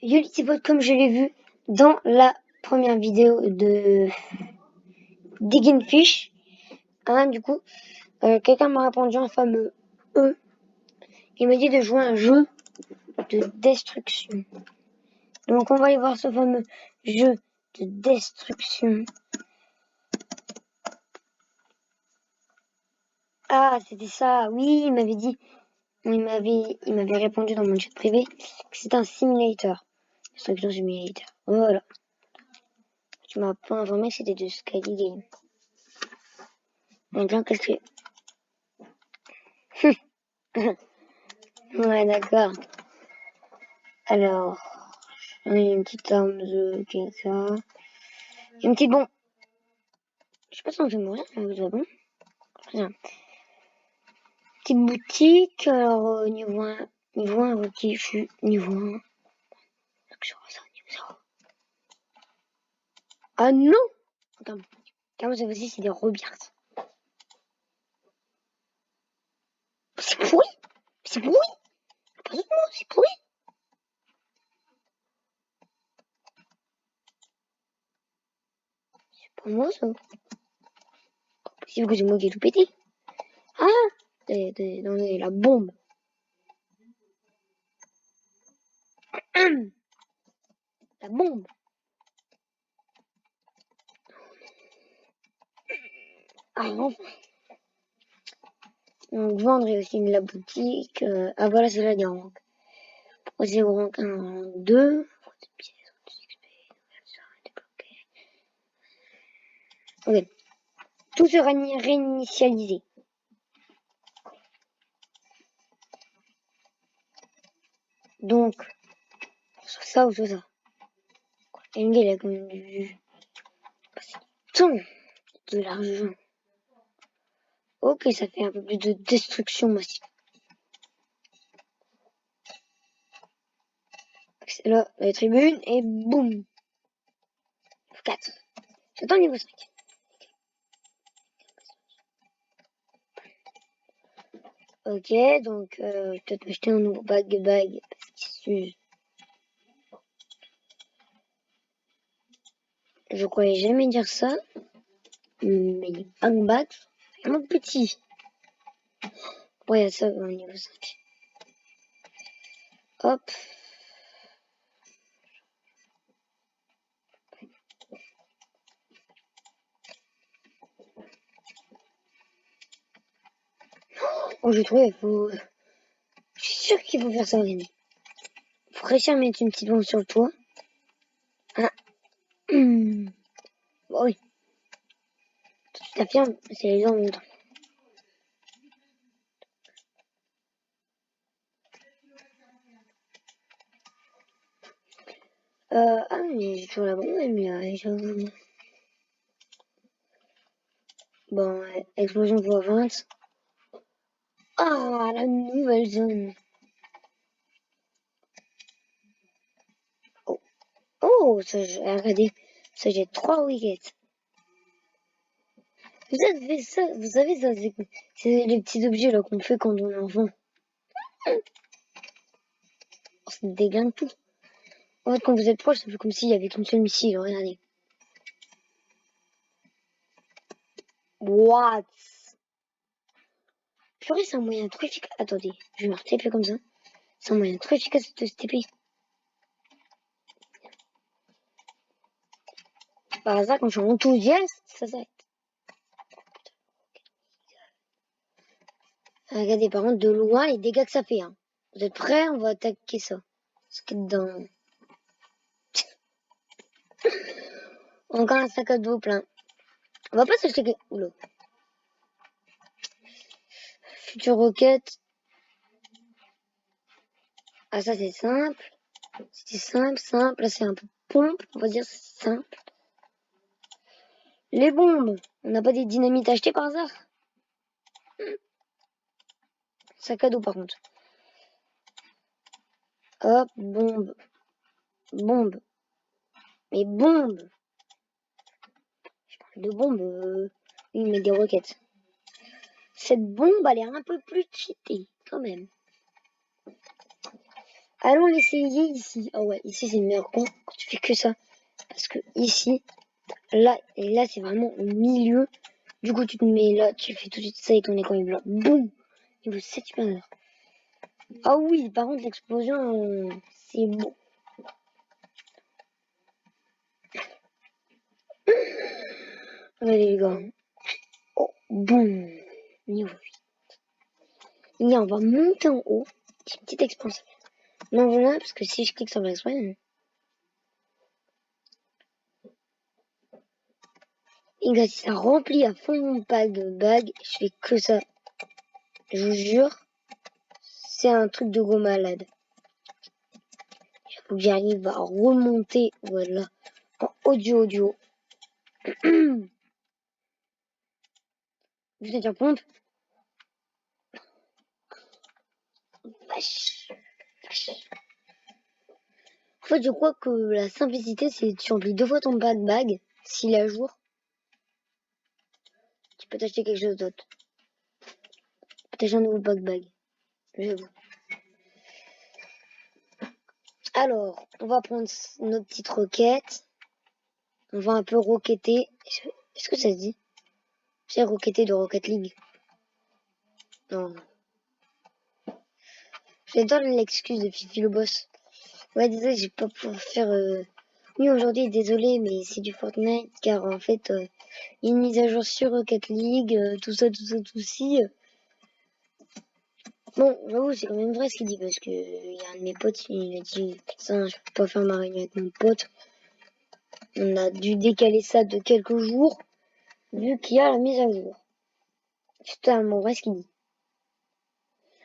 Yolitibot, comme je l'ai vu dans la première vidéo de Digging Fish, hein, du coup, quelqu'un m'a répondu un fameux E. Il m'a dit de jouer un jeu de destruction. Donc on va aller voir ce fameux jeu de destruction. Ah, c'était ça. Oui, il m'avait dit, il m'avait répondu dans mon chat privé que c'était un simulator. Destruction simulator. Voilà. Tu m'as pas informé que c'était de Skyly Game. Donc, qu'est-ce que... Ouais, d'accord. Alors, une petite arme de ça. Une petite bombe. Je sais pas si on fait mourir, mais vous avez bon. Rien. Petite boutique. Alors, niveau 1, ok, je suis niveau 1. Donc, je ça, niveau 0. Ah non! Attends, ça aussi, c'est des robiards. C'est pourri! C'est pourri! Pas d'autre mot, c'est pourri! C'est pas moi, ça. Pas possible que c'est moi qui ai tout pété. Ah! Attendez, la bombe. La bombe. Ah, enfin. Donc, vendre et aussi de la boutique. Ah, voilà, c'est là des rangs. 0 rank 1, rank 2. Ok. Tout sera réinitialisé. Donc, sur ça ou sur ça. Et le gars, il a quand même du... Tant de l'argent. Ok, ça fait un peu plus de destruction massive. C'est là, la tribune, et boum. 4. C'est au niveau 5. Ok, donc, peut-être m'acheter un nouveau bag. Parce que je croyais jamais dire ça. Mais les bags, c'est vraiment petit. Ouais, ça, au niveau 5. Hop. Oh, j'ai trouvé, je suis sûr qu'il faut faire ça, regardez. Faut réussir à mettre une petite bombe sur le toit. Ah. Bon, oui. Tout de suite affirme, c'est les deux en même temps. Ah, mais j'ai toujours la bombe, mais j'avoue. Bon, explosion pour 20. Ah, la nouvelle zone. Oh, ça, regardez, ça, j'ai 3 wickets. Vous avez ça, vous savez ça, c'est les petits objets là qu'on fait quand on est enfant. Oh, ça déglingue tout. En fait, quand vous êtes proche, ça fait comme s'il y avait qu'une seule missile, regardez. What? Purée, c'est un moyen trop efficace. Attendez, je vais me retaper comme ça. C'est un moyen trop efficace de se TP. Par hasard, quand je suis enthousiaste, ça s'arrête. Regardez, par contre, de loin, les dégâts que ça fait. Hein. Vous êtes prêts? On va attaquer ça. Ce qui est dedans. Encore un sac à dos plein. On va pas s'acheter que... Oula. Future roquette. Ah, ça, c'est simple. C'était simple. Là, c'est un peu pompe. On va dire simple. Les bombes. On n'a pas des dynamites achetées par hasard? Sac à dos, par contre. Hop, bombe. Bombe. Mais bombe. Je parle de bombe. Oui, mais des roquettes. Cette bombe, elle est un peu plus cheatée, quand même. Allons l'essayer ici. Ah ouais, ici c'est le meilleur coin quand tu fais que ça. Parce que ici, là, et là c'est vraiment au milieu. Du coup, tu te mets là, tu fais tout de suite ça et ton écran est blanc. Boum! Niveau 7 supérieur. Ah oui, par contre, l'explosion, c'est beau. Allez, les gars. Oh, boum! Niveau 8. Et on va monter en haut. J'ai une petite expansion. Non, voilà, parce que si je clique sur l'explosion. Et gars, si ça remplit à fond mon pack de bagues, je fais que ça. Je vous jure, c'est un truc de gros malade. Il faut que j'arrive à remonter, voilà, en audio. Vous êtes en pompe? Vache. En fait, je crois que la simplicité, c'est tu remplis 2 fois ton pack de bagues. S'il est à jour, tu peux t'acheter quelque chose d'autre. Tu peux t'acheter un nouveau pack de bagues. J'avoue. Alors, on va prendre nos petites roquettes. On va un peu roqueter. Est-ce que ça se dit? C'est roqueter de Rocket League. Non. J'adore l'excuse de Fifi le boss. Ouais, désolé, j'ai pas pu faire... Oui, aujourd'hui, désolé, mais c'est du Fortnite, car en fait, il y a une mise à jour sur Rocket League, tout ça, tout ci. Bon, j'avoue, c'est quand même vrai ce qu'il dit, parce que il y a un de mes potes, il a dit, putain, je peux pas faire ma réunion avec mon pote. On a dû décaler ça de quelques jours, vu qu'il y a la mise à jour. C'est totalement vrai ce qu'il dit.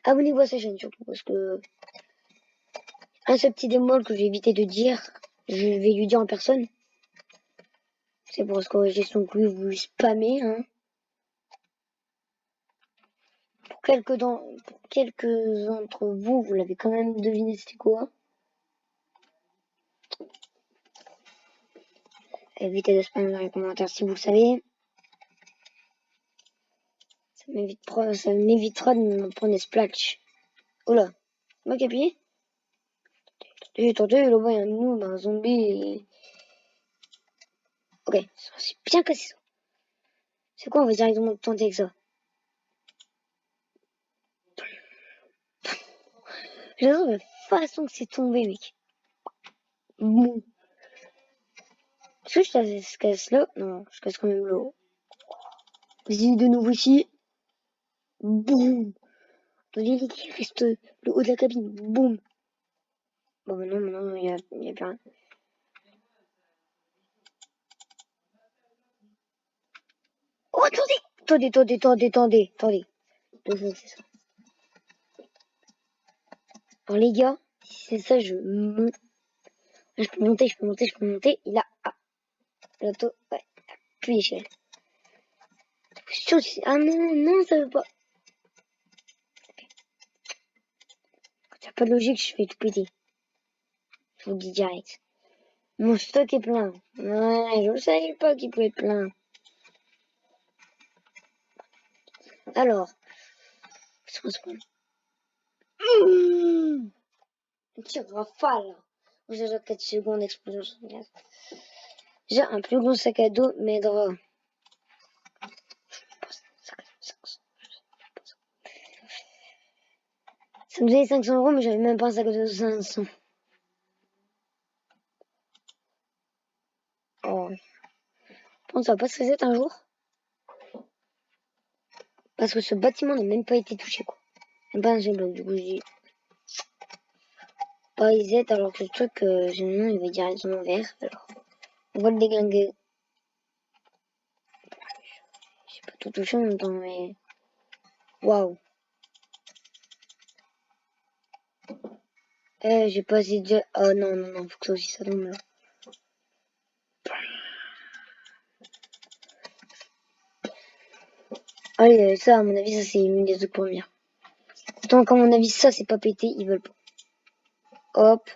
Abonnez-vous à sa chaîne, surtout, parce que un seul petit démol que j'ai évité de dire, je vais lui dire en personne. C'est pour se corriger son coup, vous spammez, hein. Pour quelques d'entre vous, vous l'avez quand même deviné c'était quoi. Évitez de spammer dans les commentaires si vous le savez. Ça m'évitera de me prendre des splash. Oula, moi qui appuyé. J'ai tenté, là-bas il y a un noob, un zombie. Ok, c'est bien cassé ça. C'est quoi, on va directement tenter avec ça. J'adore la façon que c'est tombé, mec. Bon. Est-ce que je casse là? Non, je casse quand même l'eau. Vas-y, de nouveau ici. Boum. Attendez, il reste le haut de la cabine. Boum. Bon, maintenant, il y a plus rien. Oh, attendez. Deux secondes, c'est ça. Alors, les gars, si c'est ça, je monte. Je peux monter. Il a, l'auto, ouais, plus d'échelle. Ah non, ça veut pas. Quand y a pas de logique, je fais tout péter. Je vous le dis direct. Mon stock est plein. Ouais, je savais pas qu'il pouvait être plein. Alors, c'est quoi ce point? Un petit rafale. J'ai déjà 4 secondes d'explosion sur le gaz. J'ai un plus gros sac à dos m'aidera. Ça me donnait 500 €, mais j'avais même pas un sac à dos de 500. Oh. Bon, ça va pas se reset un jour? Parce que ce bâtiment n'a même pas été touché, quoi. Même pas un seul bloc, du coup, je dis. Pas reset, alors que le truc, généralement, il va directement vert. Alors, on va le déglinguer. J'ai pas tout touché en même temps, mais. Waouh. J'ai pas assez de... Oh non, faut que ça aussi ça tombe là. Allez, ça, à mon avis, ça c'est une des autres premières. Tant qu'à mon avis, ça c'est pas pété, ils veulent pas. Hop.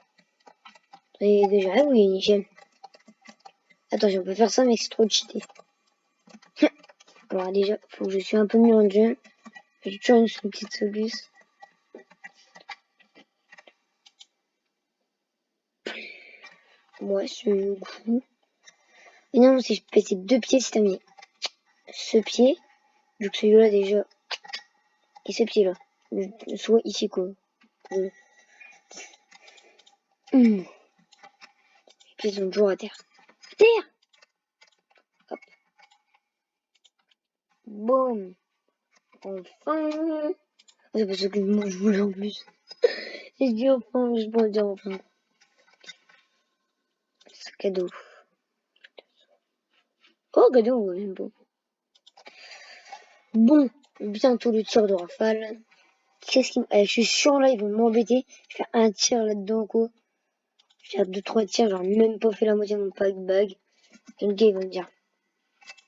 Et déjà, ah oui, nickel. Attends, on peut faire ça, mais c'est trop cheaté. Alors déjà, faut que je suis un peu mieux en jeu. J'ai toujours une petite soluce. Ouais, ce coup. Et non, si je fais ces 2 pieds, c'est terminé. Ce pied, vu que celui-là déjà, et ce pied-là. Soit ici, quoi. Les pieds sont toujours à terre. À terre! Hop. Boum. Enfin. C'est parce que moi, je voulais en plus. J'ai dit enfin, je peux dire enfin. C'est cadeau. Oh, cadeau, ouais, même pas. Bon, bientôt le tir de rafale. Qu'est-ce qui je suis sûr là, ils vont m'embêter. Je fais un tir là-dedans, quoi. Je fais 2-3 tirs, j'aurais même pas fait la moitié de mon pack bag. Et le gars, il va me dire,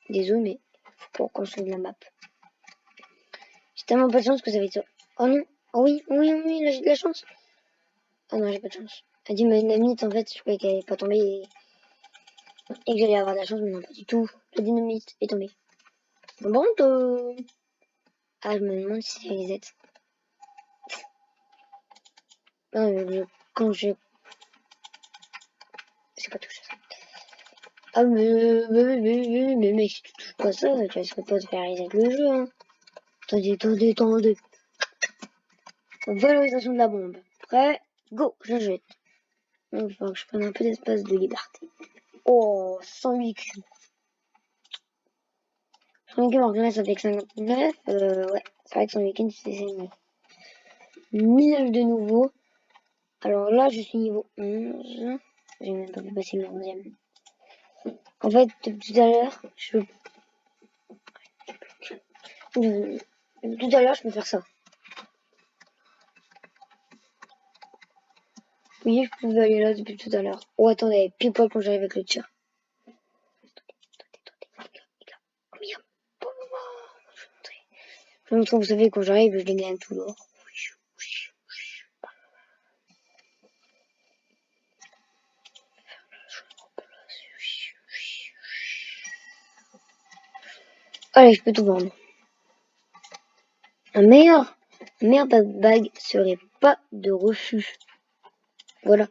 désolé, mais faut pas construire de la map. J'ai tellement pas de chance que ça va être ça. Oh non, oh oui, oui, oui, là j'ai de la chance. Ah non, j'ai pas de chance. Elle dit, ma dynamite, en fait, je croyais qu'elle allait pas tomber et que j'allais avoir de la chance, mais non, pas du tout. La dynamite est tombée. Bon, ah, je me demande si c'est reset. Non, quand je... C'est pas touché ça. Ah, mais mec, si tu touches pas ça, tu risques pas de faire reset le jeu, hein. Attendez. Valorisation de la bombe. Prêt, go, je jette. Il va falloir que je prenne un peu d'espace de liberté. Oh, 108 cubes. 108 cubes, alors que là, ça fait que 59. Ouais, c'est vrai que 108 cubes, c'est 9. 1000 de nouveau. Alors là, je suis niveau 11. J'ai même pas pu passer le 11e. En fait, depuis tout à l'heure, je peux faire ça. Oui, je pouvais aller là depuis tout à l'heure. Oh, attendez, pile poil quand j'arrive avec le tir. Je vais vous montrer, vous savez, quand j'arrive, je les gagne tout l'or. Allez, je peux tout vendre. Un meilleur bag serait pas de refus. Voilà.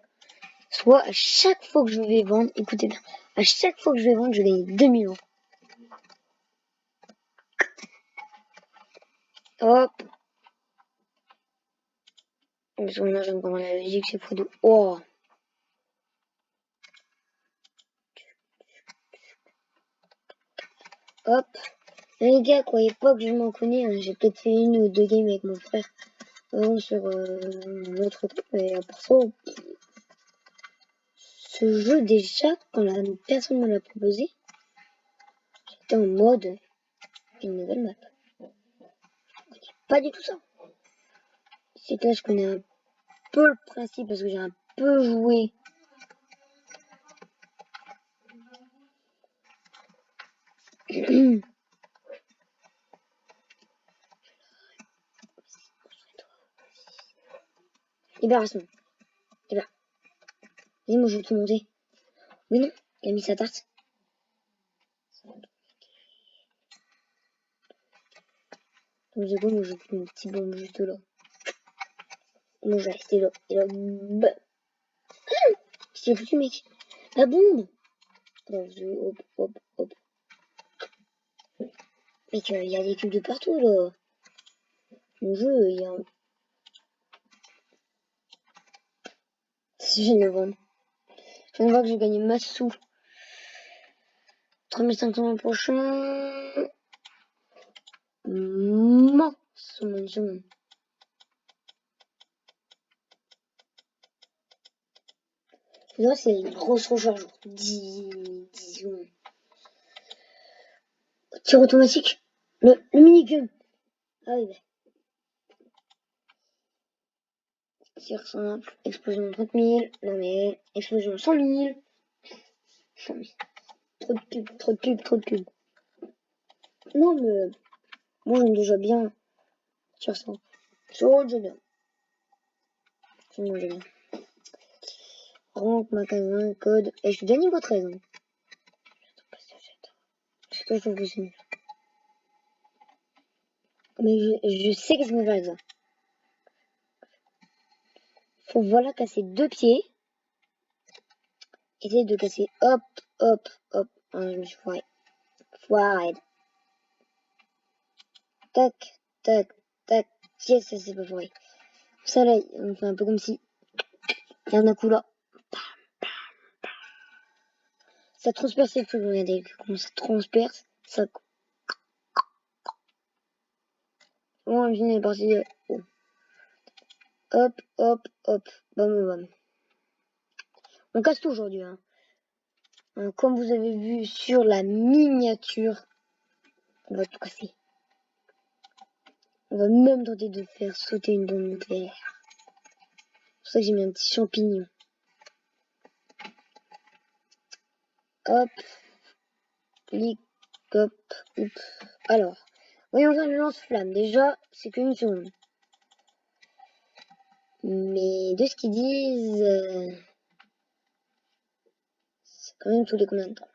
Soit à chaque fois que je vais vendre, écoutez bien, à chaque fois que je vais vendre, je gagne 2000 euros. Hop. Parce que maintenant, je viens de comprendre la logique, c'est fou de... Oh. Hop. Les gars, croyez pas que je m'en connais. Hein. J'ai peut-être fait 1 ou 2 games avec mon frère sur notre truc. Mais à part ça, ce jeu, déjà, quand la personne me l'a proposé, j'étais en mode une nouvelle map. Pas du tout ça. C'est que là, je connais un peu le principe parce que j'ai un peu joué. Libération. Libère. Vas-y, moi je veux tout monter. Mais non, il a mis sa tarte. Donc du coup, moi je veux une petite bombe juste là. Moi je vais rester là. Et là, bah. Qu'est-ce qu'il a foutu, mec? La bombe! Alors, hop. Mec, il y a des cubes de partout là. Mon jeu, il y a un... Si je viens de le vendre. Je viens de voir que j'ai gagné masse sous. 3500 le prochain. Son. Là, c'est une grosse recharge. 10 secondes. Tir automatique. Le minigun. Ah oui, bah. Tir simple. Explosion 30 000. Non mais, explosion 100 000. 100 000. Trop de cubes. Non mais, moi j'aime déjà bien. Tir simple. J'aime bien. Moi j'aime bien. Rank, magasin, code. Et je suis déjà niveau 13. Hein. C'est toi, je trouve que c'est nul. Mais je sais qu'est-ce que je vais faire avec ça. Faut voilà casser 2 pieds. essayer de casser. Hop, hop, hop. Ah, je me suis foiré. Foiré. Tac, tac, tac. Yes, ça c'est pas foiré. Ça là, on fait un peu comme si. Il y en a un coup là. Ça transperce les trucs, regardez comment ça transperce. Ça. Bon, je est parti. Oh. Hop, hop, hop. Bam, bam, bam. On casse tout aujourd'hui. Hein. Comme vous avez vu sur la miniature, on va tout casser. On va même tenter de faire sauter une bombe nucléaire. C'est pour ça que j'ai mis un petit champignon. Hop. Clic, hop, hop. Alors, voyons voir le lance-flamme. Déjà, c'est qu'une seconde. Mais de ce qu'ils disent, c'est quand même tous les combien de temps.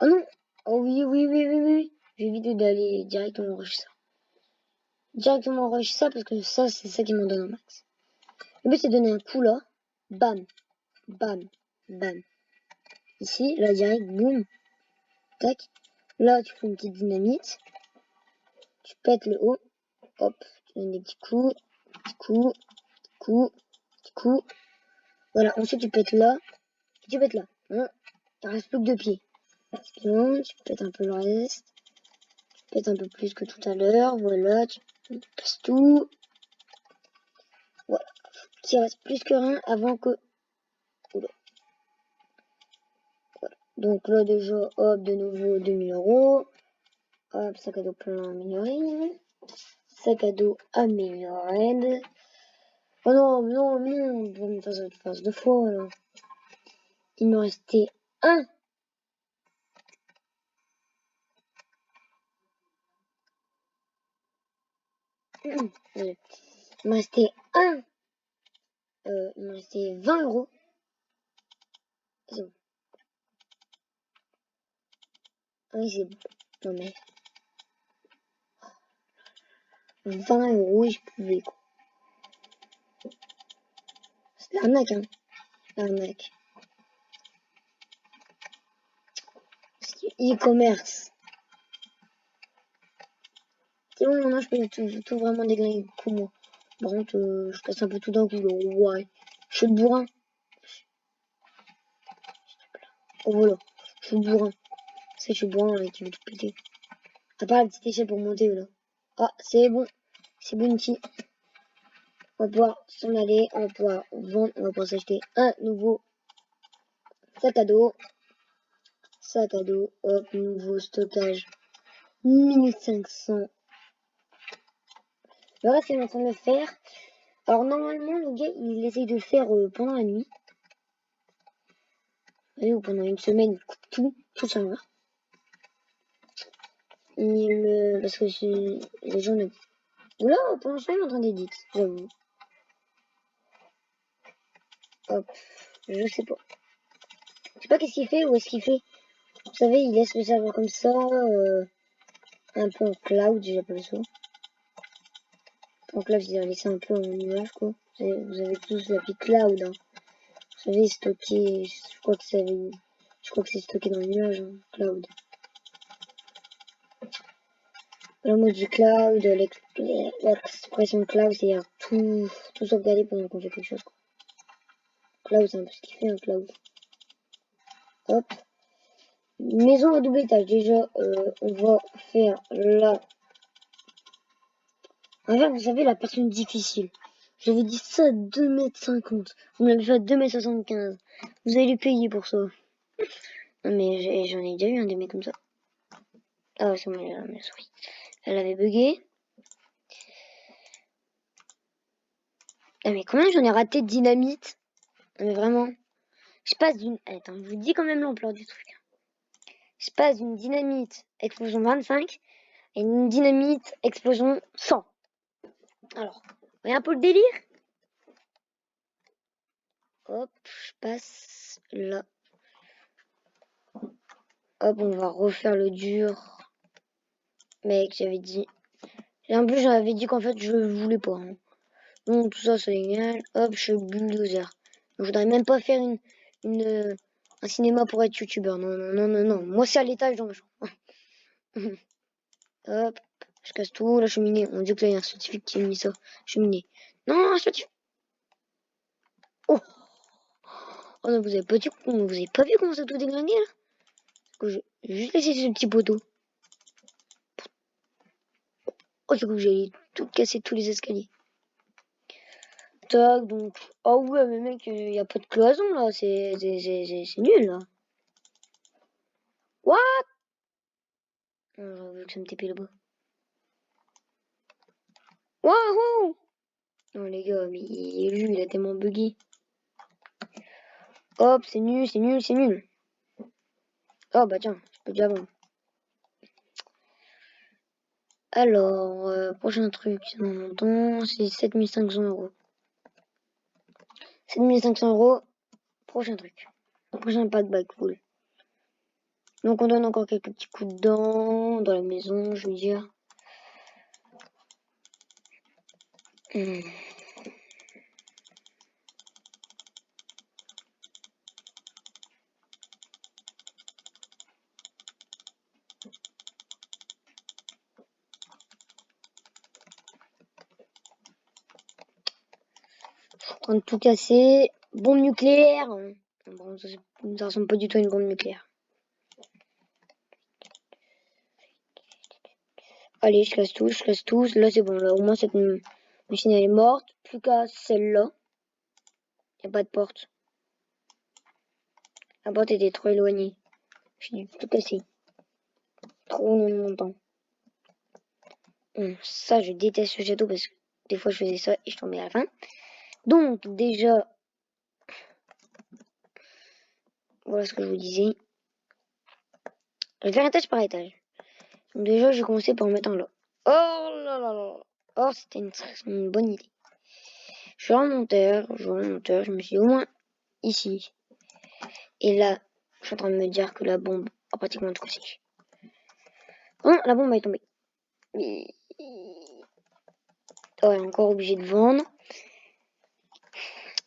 Oh non! Oh oui, oui, oui, oui, oui. J'ai évité d'aller directement rush ça. Directement rush ça parce que ça, c'est ça qui m'en donne un max. Le but, c'est de donner un coup là. Bam, bam, bam. Ici, là, direct, boum. Tac. Là, tu fais une petite dynamite. Tu pètes le haut. Hop, tu donnes des petits coups. Petits coups. Coups. Petits coups. Voilà, ensuite tu pètes là. Et tu pètes là. Hein. Il reste plus que 2 pieds. Bon, tu pètes un peu le reste. Tu pètes un peu plus que tout à l'heure. Voilà, tu passes tout. Voilà. Qu'il reste plus que rien avant que... Oula. Voilà. Donc là déjà, hop, de nouveau 2000 €. Hop, sac à dos plein amélioré. Sac à dos amélioré. Oh non, non, non, on va me faire cette phase 2 fois. Là. Il me restait un. Il me restait un. Il me restait 20 €. C'est bon. Oui, c'est bon. Non mais 20 € et je pouvais quoi. C'est l'arnaque, hein. L'arnaque. E-commerce. C'est bon, maintenant je peux tout vraiment déglinguer pour moi. Par contre, je casse un peu tout d'un coup. Là. Ouais. Je suis le bourrin. Oh voilà. Je suis le bourrin. C'est je suis le bourrin là, qui veut tout péter. À part la petite échelle pour monter là. Ah, c'est bon. C'est bon ici. On va pouvoir s'en aller. On va pouvoir vendre. On va pouvoir s'acheter un nouveau sac à dos. Sac à dos. Hop, nouveau stockage. 1500. Le reste, il est en train de le faire. Alors, normalement, le gars, il essaye de le faire pendant la nuit. Ou pendant une semaine, il coupe tout ça va. Parce que les gens ne... Oula, pour l'instant, il est en train d'éditer, j'avoue. Hop, je sais pas. Je sais pas qu'est-ce qu'il fait, ou est-ce qu'il fait. Vous savez, il laisse le serveur comme ça, un peu en cloud, j'appelle ça. En cloud, il a laissé un peu en nuage, quoi. Vous avez tous l'appli cloud, hein. Vous savez, stocké, je crois que c'est stocké dans le nuage, hein, cloud. Le mode du cloud, l'expression cloud, c'est-à-dire tout sauvegarder pendant qu'on fait quelque chose, quoi. Cloud, c'est un peu ce qu'il fait, un cloud. Hop. Maison à double étage. Déjà, on va faire là. Enfin, vous savez, la personne difficile. J'avais dit ça à 2,50 m. Vous m'avez fait à 2,75 m. Vous allez payer pour ça. Non, mais j'en ai déjà eu un des mecs comme ça. Ah, c'est moi, ma souris. Elle avait bugué. Ah, mais combien j'en ai raté de dynamite? Mais vraiment. Je passe d'une... Attends, je vous dis quand même l'ampleur du truc. Je passe d'une dynamite explosion 25 et une dynamite explosion 100. Alors, vous voyez un peu le délire? Hop, je passe là. Hop, on va refaire le dur. Mec, j'avais dit... En plus, j'avais dit qu'en fait, je voulais pas. Hein. Donc, tout ça, c'est génial. Hop, je suis bulldozer. Donc, je voudrais même pas faire un cinéma pour être youtubeur. Non, non, non, non, non. Moi, c'est à l'étage dans ma chambre. Hop, je casse tout. La cheminée, on dit que là, il y a un scientifique qui a mis ça. Cheminée. Non, un scientifique. Oh, oh non, vous avez pas vu comment ça a tout déglingué, là? Que j'ai juste laissé ce petit poteau. Oh, c'est que j'ai tout cassé tous les escaliers. Tac, donc. Oh ouais, mais mec, y a pas de cloison, là. C'est nul, là. What? J'aurais voulu que ça me tapait là-bas. Waouh! Non, les gars, mais lui, il a tellement buggy. Hop, c'est nul, c'est nul, c'est nul. Oh, bah tiens, je peux déjà vendre. Alors, prochain truc, c'est mon montant, c'est 7500 €. 7500 €, prochain truc. Prochain pack back full. Donc on donne encore quelques petits coups de dents dans la maison, je veux dire. En train de tout casser. Bombe nucléaire. Bon, ça ressemble pas du tout à une bombe nucléaire. Allez, je casse tout, je casse tout. Là, c'est bon. Là, au moins, cette machine, elle est morte. Plus qu'à celle-là. Y a pas de porte. La porte était trop éloignée. J'ai dû tout casser. Trop longtemps. Ça, je déteste ce château parce que des fois, je faisais ça et je tombais à la fin. Donc, déjà, voilà ce que je vous disais. Je vais faire étage par étage. Donc, déjà, j'ai commencé par en mettre un là. Oh là là là. Oh, c'était une bonne idée. Je remontais, je me suis dit au moins ici. Et là, je suis en train de me dire que la bombe a pratiquement tout cassé. Oh, la bombe est tombée. Ouais, encore obligé de vendre.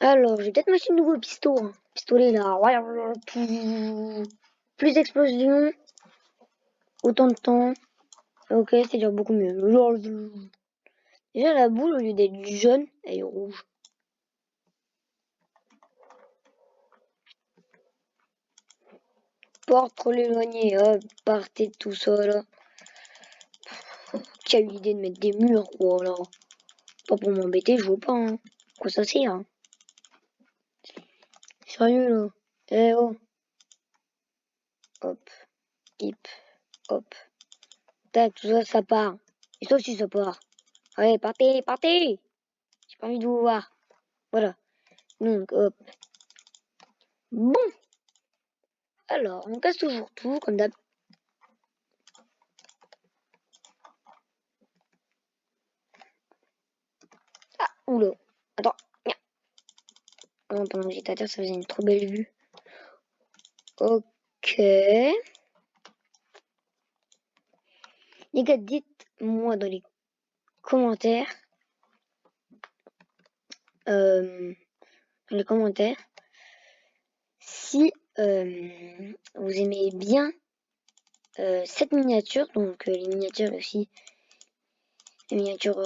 Alors, je vais peut-être m'acheter un nouveau pistolet. Pistolet là. Plus d'explosions. Autant de temps. Ok, c'est déjà beaucoup mieux. Déjà, la boule, au lieu d'être jaune, elle est rouge. Porte trop l'éloigner. Hop, partez de tout ça là. Qui a eu l'idée de mettre des murs, quoi, là. Pas pour m'embêter, je veux pas, hein. Quoi ça sert, hein. Sérieux, là. Eh oh. Hop. Hip. Hop. Tac, tout ça, ça part. Et ça aussi, ça part. Allez, partez, partez. J'ai pas envie de vous voir. Voilà. Donc, hop. Bon. Alors, on casse toujours tout, comme d'hab. Ah, oula. Attends. Non, pendant que j'étais à terre, ça faisait une trop belle vue. Ok. Les gars, dites-moi dans les commentaires. Dans les commentaires. Si vous aimez bien cette miniature, donc les miniatures aussi, les miniatures,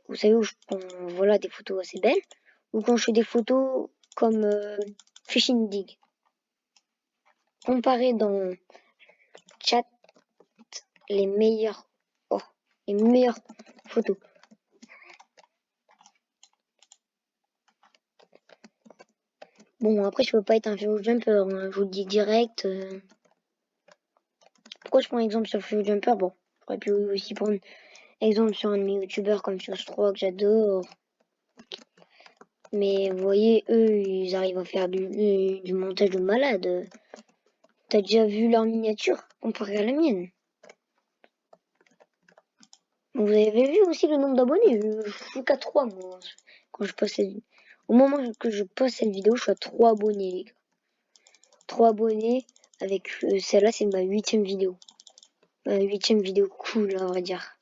vous savez où voilà des photos assez belles, ou quand je fais des photos comme Fishing Dig. Comparez dans le chat les meilleures, les meilleures photos. Bon, après, je peux pas être un Fuel Jumper, hein, je vous le dis direct. Pourquoi je prends exemple sur Fuel Jumper? Bon, j'aurais pu aussi prendre exemple sur un de mes youtubeurs comme Fuse3 que j'adore. Mais vous voyez, eux, ils arrivent à faire du montage de malade. T'as déjà vu leur miniature comparée à la mienne? Vous avez vu aussi le nombre d'abonnés? Je suis qu'à 3 moi. Quand je poste Au moment que je poste cette vidéo, je suis à 3 abonnés, les gars. 3 abonnés avec celle-là, c'est ma 8e vidéo. Ma 8e vidéo cool, on va dire.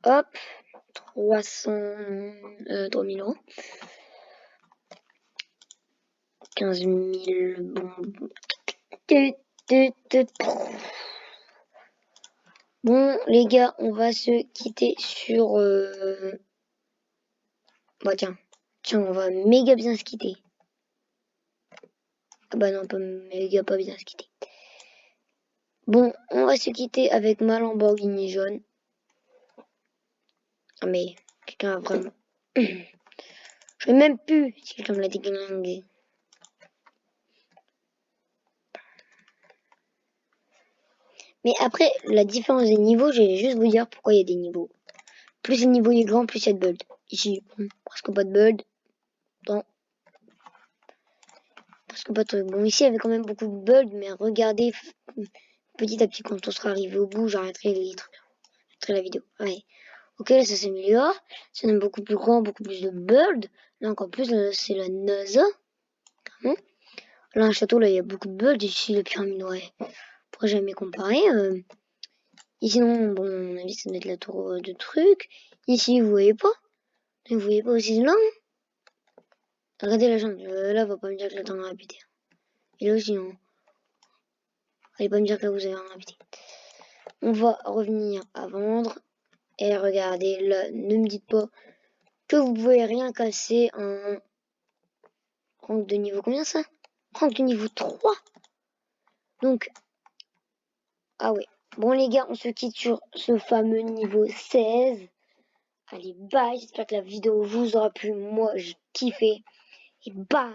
Hop, 3000 €. 15 000. Bon. Bon, les gars, on va se quitter sur... Bah tiens, on va méga bien se quitter. Ah bah non, pas méga pas bien se quitter. Bon, on va se quitter avec ma Lamborghini jaune. Ah mais, quelqu'un a vraiment... Je sais même plus si quelqu'un me l'a déglingué. Mais après, la différence des niveaux, je vais juste vous dire pourquoi il y a des niveaux. Plus le niveau est grand, plus il y a de build. Ici, presque pas de build. Non. Presque pas de truc. Bon, ici, il y avait quand même beaucoup de build, mais regardez, petit à petit, quand on sera arrivé au bout, j'arrêterai les trucs. J'arrêterai la vidéo. Ouais. Ok, là, ça s'améliore. C'est beaucoup plus grand, beaucoup plus de build. Là, encore plus, c'est la NASA. Là, un château, là, il y a beaucoup de build. Ici, la pyramide, ouais. Pourquoi jamais comparer Ici, non, bon, à mon avis, ça doit être la tour de trucs. Ici, vous voyez pas. Vous voyez pas aussi là. Regardez la jambe. Là, va pas me dire que l'attendre à répéter. Et là aussi, non. Allez pas me dire que là, vous avez rien répété. On va revenir à vendre. Et regardez, là, ne me dites pas que vous pouvez rien casser en rank de niveau. Combien ça? Rank de niveau 3. Donc, ah ouais. Bon, les gars, on se quitte sur ce fameux niveau 16. Allez, bye. J'espère que la vidéo vous aura plu. Moi, j'ai kiffé. Et bye.